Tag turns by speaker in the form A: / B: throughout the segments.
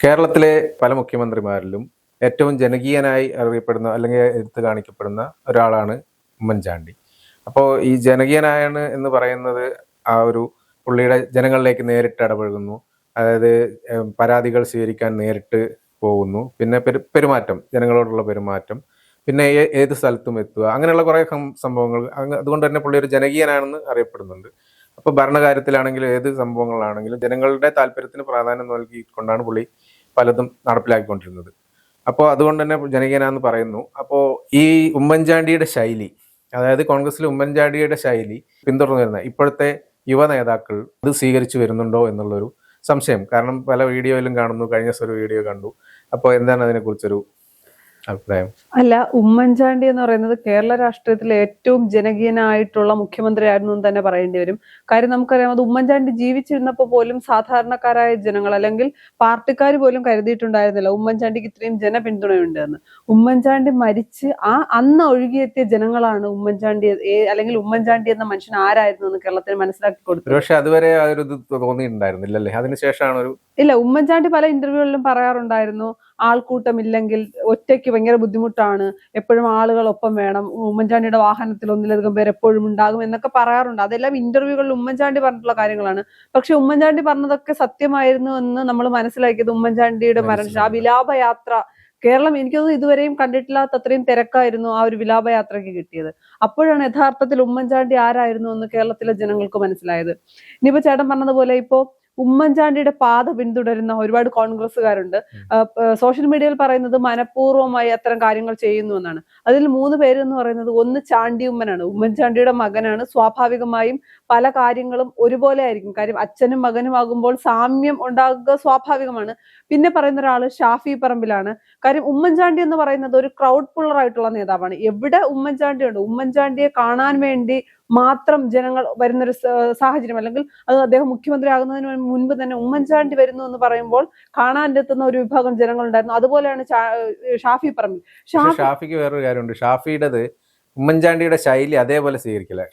A: കേരളത്തിലെ പല മുഖ്യമന്ത്രിമാരിലും ഏറ്റവും ജനകീയനായി അറിയപ്പെടുന്ന അല്ലെങ്കിൽ എടുത്തു കാണിക്കപ്പെടുന്ന ഒരാളാണ് ഉമ്മൻചാണ്ടി. അപ്പോൾ ഈ ജനകീയനായാണ് എന്ന് പറയുന്നത് ആ ഒരു പുള്ളിയുടെ ജനങ്ങളിലേക്ക് നേരിട്ട് ഇടപഴകുന്നു. അതായത് പരാതികൾ സ്വീകരിക്കാൻ നേരിട്ട് പോകുന്നു. പിന്നെ പെരുമാറ്റം, ജനങ്ങളോടുള്ള പെരുമാറ്റം, പിന്നെ ഏത് സ്ഥലത്തും എത്തുക, അങ്ങനെയുള്ള കുറേ സംഭവങ്ങൾ. അതുകൊണ്ട് തന്നെ പുള്ളി ഒരു ജനകീയനാണെന്ന് അറിയപ്പെടുന്നുണ്ട്. അപ്പോൾ ഭരണകാര്യത്തിലാണെങ്കിലും ഏത് സംഭവങ്ങളാണെങ്കിലും ജനങ്ങളുടെ താല്പര്യത്തിന് പ്രാധാന്യം നൽകിക്കൊണ്ടാണ് പുള്ളി പലതും നടപ്പിലാക്കിക്കൊണ്ടിരുന്നത്. അപ്പോൾ അതുകൊണ്ട് തന്നെ ജനകീയനാന്ന് പറയുന്നു. അപ്പോൾ ഈ ഉമ്മൻചാണ്ടിയുടെ ശൈലി, അതായത് കോൺഗ്രസിൽ ഉമ്മൻചാണ്ടിയുടെ ശൈലി പിന്തുടർന്നു വരുന്ന ഇപ്പോഴത്തെ യുവ നേതാക്കൾ അത് സ്വീകരിച്ചു വരുന്നുണ്ടോ എന്നുള്ളൊരു സംശയം. കാരണം പല വീഡിയോയിലും കാണുന്നു, കഴിഞ്ഞ ദിവസം ഒരു വീഡിയോ കണ്ടു. അപ്പോൾ എന്താണ് അതിനെക്കുറിച്ചൊരു അഭിപ്രായം?
B: അല്ല, ഉമ്മൻചാണ്ടി എന്ന് പറയുന്നത് കേരള രാഷ്ട്രീയത്തിലെ ഏറ്റവും ജനകീയനായിട്ടുള്ള മുഖ്യമന്ത്രിയായിരുന്നു എന്ന് തന്നെ പറയേണ്ടി വരും. കാര്യം നമുക്കറിയാം, അത് ഉമ്മൻചാണ്ടി ജീവിച്ചിരുന്നപ്പോൾ പോലും സാധാരണക്കാരായ ജനങ്ങൾ അല്ലെങ്കിൽ പാർട്ടിക്കാർ പോലും കരുതിയിട്ടുണ്ടായിരുന്നില്ല ഉമ്മൻചാണ്ടിക്ക് ഇത്രയും ജനപിന്തുണയുണ്ട് എന്ന്. ഉമ്മൻചാണ്ടി മരിച്ച് അന്ന് ഒഴുകിയെത്തിയ ജനങ്ങളാണ് ഉമ്മൻചാണ്ടി അല്ലെങ്കിൽ ഉമ്മൻചാണ്ടി എന്ന മനുഷ്യൻ ആരായിരുന്നു എന്ന് കേരളത്തിന് മനസ്സിലാക്കി കൊടുത്തു.
A: പക്ഷെ അതുവരെ ആ ഒരു ഇത് തോന്നിയിട്ടുണ്ടായിരുന്നില്ലല്ലേ? അതിനുശേഷമാണ് ഒരു
B: ഇല്ല, ഉമ്മൻചാണ്ടി പല ഇന്റർവ്യൂകളിലും പറയാറുണ്ടായിരുന്നു, ആൾക്കൂട്ടമില്ലെങ്കിൽ ഒറ്റയ്ക്ക് ഭയങ്കര ബുദ്ധിമുട്ടാണ്, എപ്പോഴും ആളുകൾ ഒപ്പം വേണം, ഉമ്മൻചാണ്ടിയുടെ വാഹനത്തിൽ ഒന്നിലധികം പേർ എപ്പോഴും ഉണ്ടാകും എന്നൊക്കെ പറയാറുണ്ട്. അതെല്ലാം ഇന്റർവ്യൂകളിൽ ഉമ്മൻചാണ്ടി പറഞ്ഞിട്ടുള്ള കാര്യങ്ങളാണ്. പക്ഷെ ഉമ്മൻചാണ്ടി പറഞ്ഞതൊക്കെ സത്യമായിരുന്നു എന്ന് നമ്മൾ മനസ്സിലാക്കിയത് ഉമ്മൻചാണ്ടിയുടെ മരണശേഷം ആ വിലാപയാത്ര കേരളം എനിക്കൊന്നും ഇതുവരെയും കണ്ടിട്ടില്ലാത്ത അത്രയും തിരക്കായിരുന്നു ആ ഒരു വിലാപയാത്രയ്ക്ക് കിട്ടിയത്. അപ്പോഴാണ് യഥാർത്ഥത്തിൽ ഉമ്മൻചാണ്ടി ആരായിരുന്നു എന്ന് കേരളത്തിലെ ജനങ്ങൾക്ക് മനസ്സിലായത്. ഇനിയിപ്പോ ചേട്ടൻ പറഞ്ഞതുപോലെ ഇപ്പോ ഉമ്മൻചാണ്ടിയുടെ പാത പിന്തുടരുന്ന ഒരുപാട് കോൺഗ്രസ്സുകാരുണ്ട്. സോഷ്യൽ മീഡിയയിൽ പറയുന്നത് മനഃപൂർവ്വമായി അത്തരം കാര്യങ്ങൾ ചെയ്യുന്നു എന്നാണ്. അതിൽ 3 പേര് എന്ന് പറയുന്നത്, ഒന്ന് ചാണ്ടി ഉമ്മനാണ്, ഉമ്മൻചാണ്ടിയുടെ മകനാണ്. സ്വാഭാവികമായും പല കാര്യങ്ങളും ഒരുപോലെ ആയിരിക്കും. കാര്യം അച്ഛനും മകനും ആകുമ്പോൾ സാമ്യം ഉണ്ടാകുക സ്വാഭാവികമാണ്. പിന്നെ പറയുന്ന ഒരാള് ഷാഫി പറമ്പിലാണ്. കാര്യം ഉമ്മൻചാണ്ടി എന്ന് പറയുന്നത് ഒരു ക്രൗഡ് പുള്ളർ ആയിട്ടുള്ള നേതാവാണ്. എവിടെ ഉമ്മൻചാണ്ടി ഉണ്ട്, ഉമ്മൻചാണ്ടിയെ കാണാൻ വേണ്ടി മാത്രം ജനങ്ങൾ വരുന്നൊരു സാഹചര്യം, അല്ലെങ്കിൽ അത് അദ്ദേഹം മുഖ്യമന്ത്രി ആകുന്നതിന് മുൻപ് തന്നെ ഉമ്മൻചാണ്ടി വരുന്നു എന്ന് പറയുമ്പോൾ കാണാനെത്തുന്ന ഒരു വിഭാഗം ജനങ്ങളുണ്ടായിരുന്നു. അതുപോലെയാണ് ഷാഫി പറമ്പിൽ.
A: ഷാഫിക്ക് വേറൊരു കാര്യമുണ്ട്. ഷാഫിയുടേത് ഉമ്മൻചാണ്ടിയുടെ ശൈലി അതേപോലെ സ്വീകരിക്കില്ല.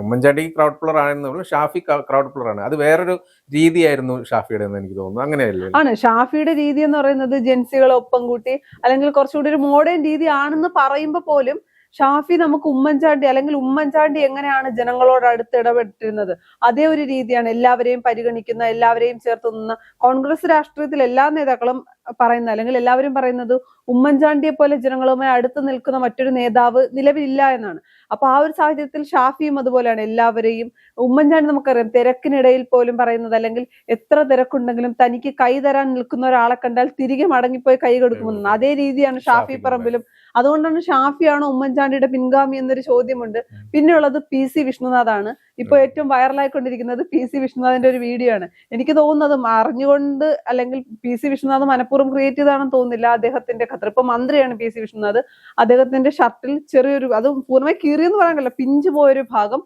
A: Oommen Chandy crowd puller ആണെന്നുള്ളൂ, Shafi crowd puller ആണ്. അത് വേറൊരു രീതിയായിരുന്നു ഷാഫിയുടെ എന്ന് എനിക്ക് തോന്നുന്നു. അങ്ങനെയല്ലേ?
B: ആണ്, ഷാഫിയുടെ രീതി എന്ന് പറയുന്നത് ജെൻസികളെ ഒപ്പം കൂട്ടി അല്ലെങ്കിൽ കുറച്ചുകൂടി ഒരു മോഡേൺ രീതി ആണെന്ന് പറയുമ്പോൾ പോലും ഷാഫി നമുക്ക് ഉമ്മൻചാണ്ടി അല്ലെങ്കിൽ ഉമ്മൻചാണ്ടി എങ്ങനെയാണ് ജനങ്ങളോട് അടുത്ത് ഇടപെട്ടിരുന്നത് അതേ ഒരു രീതിയാണ്. എല്ലാവരെയും പരിഗണിക്കുന്ന, എല്ലാവരെയും ചേർത്ത് നിന്ന കോൺഗ്രസ് രാഷ്ട്രീയത്തിൽ എല്ലാ നേതാക്കളും പറയുന്ന, അല്ലെങ്കിൽ എല്ലാവരും പറയുന്നത് ഉമ്മൻചാണ്ടിയെ പോലെ ജനങ്ങളുമായി അടുത്ത് നിൽക്കുന്ന മറ്റൊരു നേതാവ് നിലവിലില്ല എന്നാണ്. അപ്പൊ ആ ഒരു സാഹചര്യത്തിൽ ഷാഫിയും അതുപോലെയാണ്. എല്ലാവരെയും ഉമ്മൻചാണ്ടി നമുക്കറിയാം തിരക്കിനിടയിൽ പോലും പറയുന്നത്, അല്ലെങ്കിൽ എത്ര തിരക്കുണ്ടെങ്കിലും തനിക്ക് കൈ തരാൻ നിൽക്കുന്ന ഒരാളെ കണ്ടാൽ തിരികെ മടങ്ങിപ്പോയി കൈ കൊടുക്കുമെന്ന്. അതേ രീതിയാണ് ഷാഫി പറമ്പിലും. അതുകൊണ്ടാണ് ഷാഫിയാണോ ഉമ്മൻചാണ്ടിയുടെ പിൻഗാമി എന്നൊരു ചോദ്യമുണ്ട്. പിന്നെയുള്ളത് PC വിഷ്ണുനാഥാണ്. ഇപ്പൊ ഏറ്റവും വൈറലായിക്കൊണ്ടിരിക്കുന്നത് PC വിഷ്ണുനാഥിന്റെ ഒരു വീഡിയോ ആണ്. എനിക്ക് തോന്നുന്നത് അറിഞ്ഞുകൊണ്ട് അല്ലെങ്കിൽ PC വിഷ്ണുനാഥ് മനഃപൂർവ്വം ക്രിയേറ്റ് ചെയ്താണെന്ന് തോന്നുന്നില്ല. അദ്ദേഹത്തിന്റെ ഖത്തർ ഇപ്പൊ മന്ത്രിയാണ് PC വിഷ്ണുനാഥ്. അദ്ദേഹത്തിന്റെ ഷർട്ടിൽ ചെറിയൊരു, അത് പൂർണ്ണമായി കീറിയെന്ന് പറയാൻ കഴിയില്ല, പിഞ്ചു പോയൊരു ഭാഗം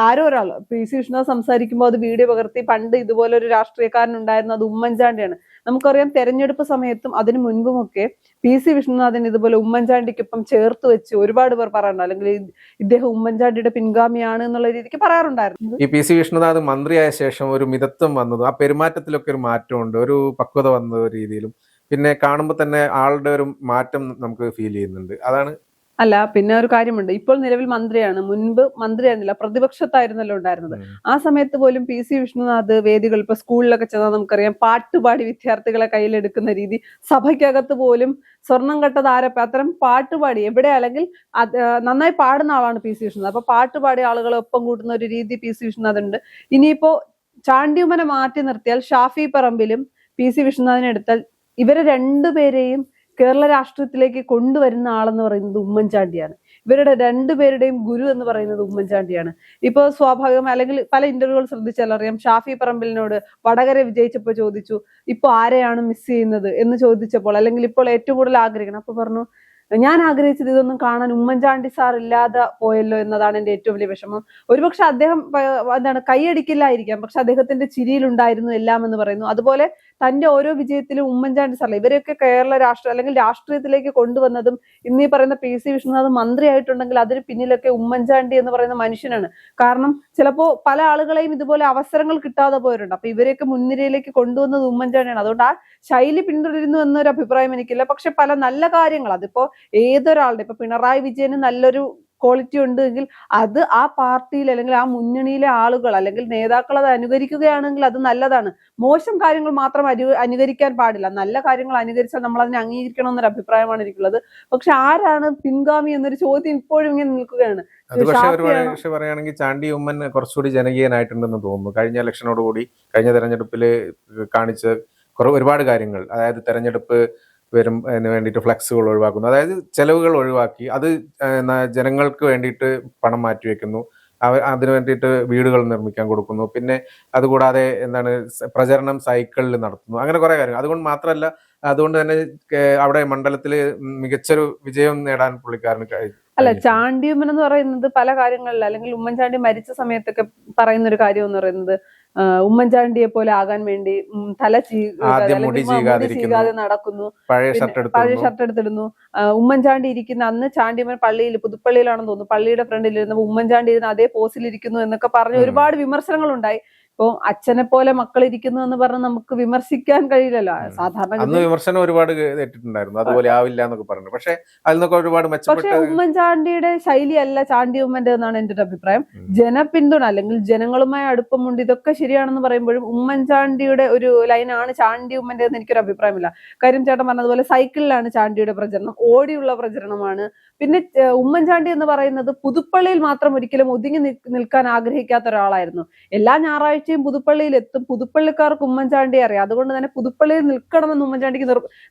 B: ആരോ ഒരാൾ PC വിഷ്ണുനാഥ് സംസാരിക്കുമ്പോൾ അത് വീഡിയോ പകർത്തി, പണ്ട് ഇതുപോലെ ഒരു രാഷ്ട്രീയക്കാരൻ ഉണ്ടായിരുന്നു, അത് ഉമ്മൻചാണ്ടിയാണ്. നമുക്കറിയാം തെരഞ്ഞെടുപ്പ് സമയത്തും അതിനു മുൻപുമൊക്കെ PC വിഷ്ണുനാഥൻ ഇതുപോലെ ഉമ്മൻചാണ്ടിക്കൊപ്പം ചേർത്ത് വെച്ച് ഒരുപാട് പേർ പറയാറുണ്ട്, അല്ലെങ്കിൽ ഇദ്ദേഹം ഉമ്മൻചാണ്ടിയുടെ പിൻഗാമിയാണ് എന്നുള്ള രീതിക്ക് പറയാറുണ്ടായിരുന്നു.
A: ഈ PC വിഷ്ണുനാഥ് മന്ത്രിയായ ശേഷം ഒരു മിതത്വം വന്നതും ആ പെരുമാറ്റത്തിലൊക്കെ ഒരു മാറ്റമുണ്ട്, ഒരു പക്വത വന്ന രീതിയിലും, പിന്നെ കാണുമ്പോൾ തന്നെ ആളുടെ ഒരു മാറ്റം നമുക്ക് ഫീൽ ചെയ്യുന്നുണ്ട്. അതാണ്.
B: അല്ല, പിന്നെ ഒരു കാര്യമുണ്ട്, ഇപ്പോൾ നിലവിൽ മന്ത്രിയാണ്, മുൻപ് മന്ത്രിയായിരുന്നില്ല, പ്രതിപക്ഷത്തായിരുന്നല്ലോ ഉണ്ടായിരുന്നത്. ആ സമയത്ത് പോലും PC വിഷ്ണുനാഥ് വേദികൾ, ഇപ്പൊ സ്കൂളിലൊക്കെ ചെന്നാൽ നമുക്കറിയാം പാട്ടുപാടി വിദ്യാർത്ഥികളെ കയ്യിലെടുക്കുന്ന രീതി, സഭയ്ക്കകത്ത് പോലും സ്വർണം കെട്ടത് ആരപ്പ അത്തരം പാട്ടുപാടി എവിടെ, അല്ലെങ്കിൽ നന്നായി പാടുന്ന ആളാണ് PC വിഷ്ണുനാഥ്. അപ്പൊ പാട്ടുപാടി ആളുകളെ ഒപ്പം കൂട്ടുന്ന ഒരു രീതി PC വിഷ്ണുനാഥ് ഉണ്ട്. ഇനിയിപ്പോ ചാണ്ടിയുമ്മനെ മാറ്റി നിർത്തിയാൽ ഷാഫി പറമ്പിലും PC വിഷ്ണുനാഥിനെ എടുത്താൽ ഇവരെ രണ്ടുപേരെയും കേരള രാഷ്ട്രീയത്തിലേക്ക് കൊണ്ടുവരുന്ന ആളെന്ന് പറയുന്നത് ഉമ്മൻചാണ്ടിയാണ്. ഇവരുടെ രണ്ടുപേരുടെയും ഗുരു എന്ന് പറയുന്നത് ഉമ്മൻചാണ്ടിയാണ്. ഇപ്പൊ സ്വാഭാവികം, അല്ലെങ്കിൽ പല ഇന്റർവ്യൂകൾ ശ്രദ്ധിച്ചാൽ അറിയാം, ഷാഫി പറമ്പിലിനോട് വടകര വിജയിച്ചപ്പോൾ ചോദിച്ചു, ഇപ്പൊ ആരെയാണ് മിസ് ചെയ്യുന്നത് എന്ന് ചോദിച്ചപ്പോൾ, അല്ലെങ്കിൽ ഇപ്പോൾ ഏറ്റവും കൂടുതൽ ആഗ്രഹിക്കണം, അപ്പൊ പറഞ്ഞു ഞാൻ ആഗ്രഹിച്ചത് ഇതൊന്നും കാണാൻ ഉമ്മൻചാണ്ടി സാർ ഇല്ലാതെ പോയല്ലോ എന്നതാണ് എന്റെ ഏറ്റവും വലിയ വിഷമം. ഒരുപക്ഷെ അദ്ദേഹം എന്താണ് കൈയടിക്കില്ലായിരിക്കാം, പക്ഷെ അദ്ദേഹത്തിന്റെ ചിരിയിലുണ്ടായിരുന്നു എല്ലാം എന്ന് പറയുന്നു. അതുപോലെ തന്റെ ഓരോ വിജയത്തിലും ഉമ്മൻചാണ്ടി സാർ, ഇവരെയൊക്കെ കേരള രാഷ്ട്രീയ അല്ലെങ്കിൽ രാഷ്ട്രീയത്തിലേക്ക് കൊണ്ടുവന്നതും ഇന്നീ പറയുന്ന PC വിഷ്ണുനാഥ് മന്ത്രിയായിട്ടുണ്ടെങ്കിൽ അതിന് പിന്നിലൊക്കെ ഉമ്മൻചാണ്ടി എന്ന് പറയുന്ന മനുഷ്യനാണ്. കാരണം ചിലപ്പോ പല ആളുകളെയും ഇതുപോലെ അവസരങ്ങൾ കിട്ടാതെ പോയിട്ടുണ്ട്. അപ്പൊ ഇവരെയൊക്കെ മുൻനിരയിലേക്ക് കൊണ്ടുവന്നത് ഉമ്മൻചാണ്ടിയാണ്. അതുകൊണ്ട് ആ ശൈലി പിന്തുടരുന്നു എന്നൊരു അഭിപ്രായം എനിക്കില്ല. പക്ഷെ പല നല്ല കാര്യങ്ങൾ, അതിപ്പോ ഏതൊരാളുടെ, ഇപ്പൊ പിണറായി വിജയന് നല്ലൊരു ക്വാളിറ്റി ഉണ്ട് എങ്കിൽ അത് ആ പാർട്ടിയിൽ അല്ലെങ്കിൽ ആ മുന്നണിയിലെ ആളുകൾ അല്ലെങ്കിൽ നേതാക്കൾ അത് അനുകരിക്കുകയാണെങ്കിൽ അത് നല്ലതാണ്. മോശം കാര്യങ്ങൾ മാത്രം അനുകരിക്കാൻ പാടില്ല. നല്ല കാര്യങ്ങൾ അനുകരിച്ചാൽ നമ്മൾ അതിനെ അംഗീകരിക്കണം എന്നൊരു അഭിപ്രായമാണ് എനിക്കുള്ളത്. പക്ഷെ ആരാണ് പിൻഗാമി എന്നൊരു ചോദ്യം ഇപ്പോഴും ഇങ്ങനെ നിൽക്കുകയാണ്.
A: അത് പക്ഷേ പക്ഷെ പറയുകയാണെങ്കിൽ ചാണ്ടി ഉമ്മൻ കുറച്ചുകൂടി ജനകീയനായിട്ടുണ്ടെന്ന് തോന്നുന്നു. കഴിഞ്ഞ ഇലക്ഷനോടുകൂടി, കഴിഞ്ഞ തെരഞ്ഞെടുപ്പിൽ കാണിച്ച ഒരുപാട് കാര്യങ്ങൾ, അതായത് തെരഞ്ഞെടുപ്പ് വരും വേണ്ടിയിട്ട് ഫ്ലെക്സുകൾ ഒഴിവാക്കുന്നു, അതായത് ചെലവുകൾ ഒഴിവാക്കി അത് ജനങ്ങൾക്ക് വേണ്ടിയിട്ട് പണം മാറ്റിവെക്കുന്നു, അതിനു വേണ്ടിയിട്ട് വീടുകൾ നിർമ്മിക്കാൻ കൊടുക്കുന്നു, പിന്നെ അതുകൂടാതെ എന്താണ് പ്രചരണം സൈക്കിളിൽ നടത്തുന്നു, അങ്ങനെ കുറെ കാര്യങ്ങൾ. അതുകൊണ്ട് മാത്രമല്ല, അതുകൊണ്ട് തന്നെ അവിടെ മണ്ഡലത്തിൽ മികച്ചൊരു വിജയം നേടാൻ പുള്ളിക്കാരന്
B: അല്ല, ചാണ്ടി ഉമ്മൻ എന്ന് പറയുന്നത് പല കാര്യങ്ങളിൽ, അല്ലെങ്കിൽ ഉമ്മൻചാണ്ടി മരിച്ച സമയത്തൊക്കെ പറയുന്ന ഒരു കാര്യം എന്ന് പറയുന്നത് ഉമ്മൻചാണ്ടിയെ പോലെ ആകാൻ വേണ്ടി തല ചീകാതെ നടക്കുന്നു, പഴയ ഷർട്ട് എടുത്തിടുന്നു. ഉമ്മൻചാണ്ടി ഇരിക്കുന്ന അന്ന് ചാണ്ടിയമ്മൻ പള്ളിയിൽ, പുതുപ്പള്ളിയിലാണെന്ന് തോന്നുന്നു, പള്ളിയുടെ ഫ്രണ്ടിൽ ഇരുന്ന് ഉമ്മൻചാണ്ടി ഇരുന്ന് അതേ പോസിൽ ഇരിക്കുന്നു എന്നൊക്കെ പറഞ്ഞ് ഒരുപാട് വിമർശനങ്ങൾ ഉണ്ടായി. ഇപ്പൊ അച്ഛനെ പോലെ മക്കൾ ഇരിക്കുന്നു എന്ന് പറഞ്ഞ് നമുക്ക് വിമർശിക്കാൻ കഴിയില്ലല്ലോ. സാധാരണ
A: വിമർശനം ഒരുപാട് കേട്ടിട്ടുണ്ടായിരുന്നു, അതുപോലെ ആവില്ല എന്നൊക്കെ പറഞ്ഞു. പക്ഷെ അതിൽ നിന്നൊക്കെ ഒരുപാട്
B: പക്ഷെ ഉമ്മൻചാണ്ടിയുടെ ശൈലിയല്ല ചാണ്ടി ഉമ്മന്റെ എന്നാണ് എന്റെ ഒരു അഭിപ്രായം. ജനപിന്തുണ അല്ലെങ്കിൽ ജനങ്ങളുമായി അടുപ്പമുണ്ട്, ഇതൊക്കെ ശരിയാണെന്ന് പറയുമ്പോഴും ഉമ്മൻചാണ്ടിയുടെ ഒരു ലൈനാണ് ചാണ്ടി ഉമ്മന്റെ എന്ന് എനിക്കൊരു അഭിപ്രായമില്ല. കാര്യം ചേട്ടൻ പറഞ്ഞതുപോലെ സൈക്കിളിലാണ് ചാണ്ടിയുടെ പ്രചരണം, ഓടിയുള്ള പ്രചരണമാണ്. പിന്നെ ഉമ്മൻചാണ്ടി എന്ന് പറയുന്നത് പുതുപ്പള്ളിയിൽ മാത്രം ഒരിക്കലും ഒതുങ്ങി നിൽക്കാൻ ആഗ്രഹിക്കാത്ത ഒരാളായിരുന്നു. എല്ലാ ഞായറാഴ്ചയും പുതുപ്പള്ളിയിൽ എത്തും. പുതുപ്പള്ളിക്കാർക്ക് ഉമ്മൻചാണ്ടി അറിയാം. അതുകൊണ്ട് തന്നെ പുതുപ്പള്ളിയിൽ നിൽക്കണമെന്ന് ഉമ്മൻചാണ്ടിക്ക്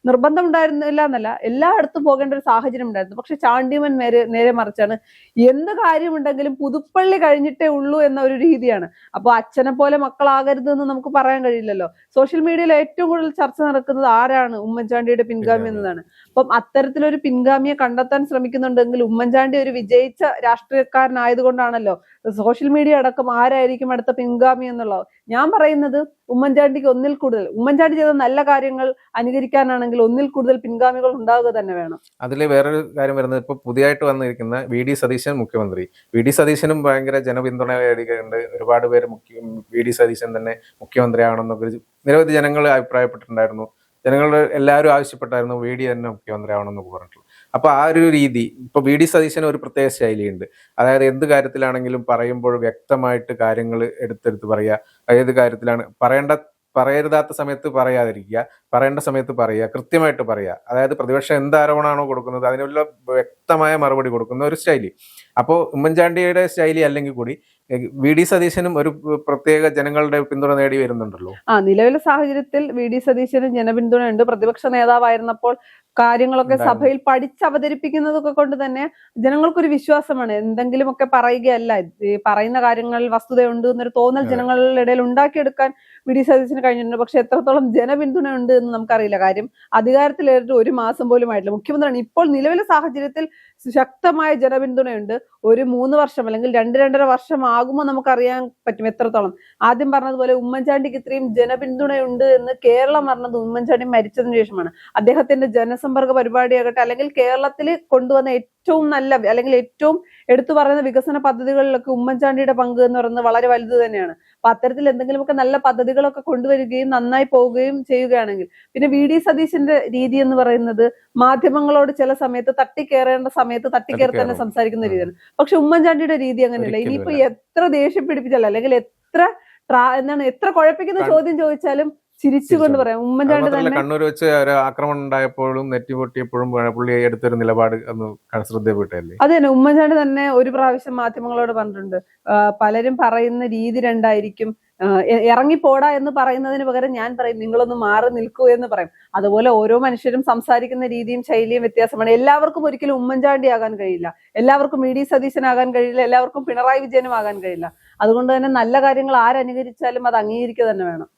B: നിർബന്ധം ഉണ്ടായിരുന്നില്ല എന്നല്ല, എല്ലായിടത്തും പോകേണ്ട ഒരു സാഹചര്യം ഉണ്ടായിരുന്നു. പക്ഷെ ചാണ്ടിയമ്മൻ നേരെ മറിച്ചാണ്. എന്ത് കാര്യമുണ്ടെങ്കിലും പുതുപ്പള്ളി കഴിഞ്ഞിട്ടേ ഉള്ളൂ എന്ന ഒരു രീതിയാണ്. അപ്പൊ അച്ഛനെ പോലെ മക്കളാകരുത് എന്ന് നമുക്ക് പറയാൻ കഴിയില്ലല്ലോ. സോഷ്യൽ മീഡിയയിൽ ഏറ്റവും കൂടുതൽ ചർച്ച നടക്കുന്നത് ആരാണ് ഉമ്മൻചാണ്ടിയുടെ പിൻഗാമി എന്നതാണ്. അപ്പം അത്തരത്തിലൊരു പിൻഗാമിയെ കണ്ടെത്താൻ ശ്രമിക്കുന്നുണ്ടെങ്കിൽ ഉമ്മൻചാണ്ടി ഒരു വിജയിച്ച രാഷ്ട്രീയക്കാരനായതുകൊണ്ടാണല്ലോ സോഷ്യൽ മീഡിയ അടക്കം ആരായിരിക്കും അടുത്ത പിൻഗാമി എന്നുള്ളത്. ഞാൻ പറയുന്നത് ഉമ്മൻചാണ്ടിക്ക് ഒന്നിൽ കൂടുതൽ, ഉമ്മൻചാണ്ടി ചെയ്ത നല്ല കാര്യങ്ങൾ അനുകരിക്കാനാണെങ്കിൽ ഒന്നിൽ കൂടുതൽ പിൻഗാമികൾ ഉണ്ടാവുക തന്നെ വേണം.
A: അതിൽ വേറൊരു കാര്യം വരുന്നത്, ഇപ്പൊ പുതിയതായിട്ട് വന്നിരിക്കുന്ന VD സതീശൻ മുഖ്യമന്ത്രി, VD സതീശനും ഭയങ്കര ജനപിന്തുണ നേടുകയുണ്ട്. ഒരുപാട് പേര് VD സതീശൻ തന്നെ മുഖ്യമന്ത്രിയാണെന്നൊക്കെ നിരവധി ജനങ്ങൾ അഭിപ്രായപ്പെട്ടിട്ടുണ്ടായിരുന്നു. ജനങ്ങളുടെ എല്ലാവരും ആവശ്യപ്പെട്ടായിരുന്നു VD തന്നെ മുഖ്യമന്ത്രി ആവണമെന്നൊക്കെ പറഞ്ഞിട്ടുള്ളൂ. അപ്പൊ ആ ഒരു രീതി, ഇപ്പൊ VD സതീശന് ഒരു പ്രത്യേക ശൈലിയുണ്ട്. അതായത് എന്ത് കാര്യത്തിലാണെങ്കിലും പറയുമ്പോൾ വ്യക്തമായിട്ട് കാര്യങ്ങൾ എടുത്തെടുത്ത് പറയുക, ഏത് കാര്യത്തിലാണ് പറയരുതാത്ത സമയത്ത് പറയാതിരിക്കുക, പറയേണ്ട സമയത്ത് പറയുക, കൃത്യമായിട്ട് പറയുക. അതായത് പ്രതിപക്ഷം എന്ത് ആരോപണമാണോ കൊടുക്കുന്നത് അതിനുള്ള വ്യക്തമായ മറുപടി കൊടുക്കുന്ന ഒരു ശൈലി. അപ്പോൾ ഉമ്മൻചാണ്ടിയുടെ ശൈലി അല്ലെങ്കിൽ കൂടി VD സതീശനും ഒരു പ്രത്യേക ജനങ്ങളുടെ പിന്തുണ നേടി വരുന്നുണ്ടല്ലോ.
B: നിലവിലെ സാഹചര്യത്തിൽ VD സതീശന് ജനപിന്തുണയുണ്ട്. പ്രതിപക്ഷ നേതാവായിരുന്നപ്പോൾ കാര്യങ്ങളൊക്കെ സഭയിൽ പഠിച്ചവതരിപ്പിക്കുന്നതൊക്കെ കൊണ്ട് തന്നെ ജനങ്ങൾക്കൊരു വിശ്വാസമാണ്. എന്തെങ്കിലുമൊക്കെ പറയുകയല്ല, പറയുന്ന കാര്യങ്ങളിൽ വസ്തുതയുണ്ട് എന്നൊരു തോന്നൽ ജനങ്ങളുടെ ഇടയിൽ ഉണ്ടാക്കിയെടുക്കാൻ VD സതീശന് കഴിഞ്ഞിട്ടുണ്ട്. പക്ഷെ എത്രത്തോളം ജനപിന്തുണ ഉണ്ട് എന്ന് നമുക്കറിയില്ല. കാര്യം അധികാരത്തിലേറിട്ട് 1 മാസം പോലും ആയിട്ടില്ല. മുഖ്യമന്ത്രിയാണ്. ഇപ്പോൾ നിലവിലെ സാഹചര്യത്തിൽ ശക്തമായ ജനപിന്തുണയുണ്ട്. ഒരു 3 വർഷം അല്ലെങ്കിൽ 2-2.5 വർഷം ആകുമ്പോൾ നമുക്കറിയാൻ പറ്റും എത്രത്തോളം. ആദ്യം പറഞ്ഞതുപോലെ ഉമ്മൻചാണ്ടിക്ക് ഇത്രയും ജനപിന്തുണയുണ്ട് എന്ന് കേരളം പറഞ്ഞത് ഉമ്മൻചാണ്ടി മരിച്ചതിന് ശേഷമാണ്. അദ്ദേഹത്തിന്റെ ജനസമ്പർക്ക പരിപാടിയാകട്ടെ, അല്ലെങ്കിൽ കേരളത്തിൽ കൊണ്ടുവന്ന ഏറ്റവും നല്ല അല്ലെങ്കിൽ ഏറ്റവും എടുത്തു പറയുന്ന വികസന പദ്ധതികളിലൊക്കെ ഉമ്മൻചാണ്ടിയുടെ പങ്ക് എന്ന് പറയുന്നത് വളരെ വലുത് തന്നെയാണ്. അപ്പൊ അത്തരത്തിൽ എന്തെങ്കിലുമൊക്കെ നല്ല പദ്ധതികളൊക്കെ കൊണ്ടുവരികയും നന്നായി പോവുകയും ചെയ്യുകയാണെങ്കിൽ, പിന്നെ VD സതീശന്റെ രീതി എന്ന് പറയുന്നത് മാധ്യമങ്ങളോട് ചില സമയത്ത് തട്ടിക്കേറേണ്ട സമയത്ത് തട്ടിക്കേറി തന്നെ സംസാരിക്കുന്ന രീതിയാണ്. പക്ഷെ ഉമ്മൻചാണ്ടിയുടെ രീതി അങ്ങനെയല്ല. ഇനിയിപ്പോ എത്ര ദേഷ്യം പിടിപ്പിച്ചാലും അല്ലെങ്കിൽ എത്ര കുഴപ്പിക്കുന്ന ചോദ്യം ചോദിച്ചാലും ചിരിച്ചുകൊണ്ട് പറയാം. ഉമ്മൻചാണ്ടി തന്നെ
A: കണ്ണൂർ വെച്ച് ഒരു ആക്രമണം ഉണ്ടായപ്പോഴും നെറ്റി പൊട്ടിയപ്പോഴും പുള്ളി എടുത്തൊരു നിലപാട് ഒന്ന് ശ്രദ്ധപ്പെട്ടല്ലേ?
B: അത് തന്നെ, ഉമ്മൻചാണ്ടി തന്നെ ഒരു പ്രാവശ്യം മാധ്യമങ്ങളോട് പറഞ്ഞിട്ടുണ്ട്, പലരും പറയുന്ന രീതി രണ്ടായിരിക്കും, ഇറങ്ങിപ്പോടാ എന്ന് പറയുന്നതിന് പകരം ഞാൻ പറയും നിങ്ങളൊന്ന് മാറി നിൽക്കൂ എന്ന് പറയും. അതുപോലെ ഓരോ മനുഷ്യരും സംസാരിക്കുന്ന രീതിയും ശൈലിയും വ്യത്യാസമാണ്. എല്ലാവർക്കും ഒരിക്കലും ഉമ്മൻചാണ്ടി ആകാൻ കഴിയില്ല, എല്ലാവർക്കും VD സതീശനാകാൻ കഴിയില്ല, എല്ലാവർക്കും പിണറായി വിജയനും ആകാൻ കഴിയില്ല. അതുകൊണ്ട് തന്നെ നല്ല കാര്യങ്ങൾ ആരനുകരിച്ചാലും അത് അംഗീകരിക്കുക തന്നെ വേണം.